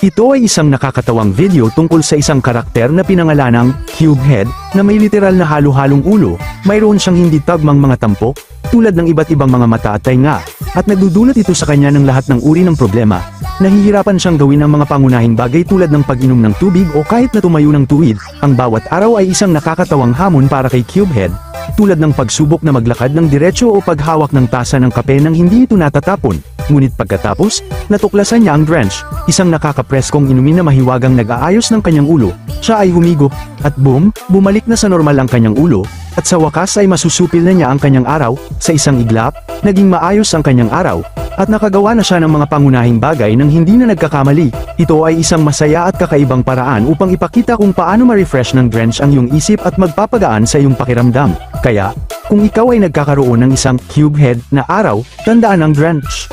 Ito ay isang nakakatawang video tungkol sa isang karakter na pinangalanang Cubehead na may literal na halo-halong ulo, mayroon siyang hindi tagmang mga tampok, tulad ng iba't ibang mga mata at tainga, at nagdudulot ito sa kanya ng lahat ng uri ng problema. Nahihirapan siyang gawin ang mga pangunahing bagay tulad ng pag-inom ng tubig o kahit na tumayo ng tuwid. Ang bawat araw ay isang nakakatawang hamon para kay Cubehead, tulad ng pagsubok na maglakad ng diretsyo o paghawak ng tasa ng kape nang hindi ito natatapon. Ngunit pagkatapos, natuklasan niya ang drench, isang nakakapreskong inumin na mahiwagang nag-aayos ng kanyang ulo. Siya ay humigop, at boom, bumalik na sa normal ang kanyang ulo, at sa wakas ay masusupil na niya ang kanyang araw. Sa isang iglap, naging maayos ang kanyang araw, at nakagawa na siya ng mga pangunahing bagay nang hindi na nagkakamali. Ito ay isang masaya at kakaibang paraan upang ipakita kung paano ma-refresh ng drench ang iyong isip at magpapagaan sa iyong pakiramdam. Kaya, kung ikaw ay nagkakaroon ng isang Cubehead na araw, tandaan ang drench.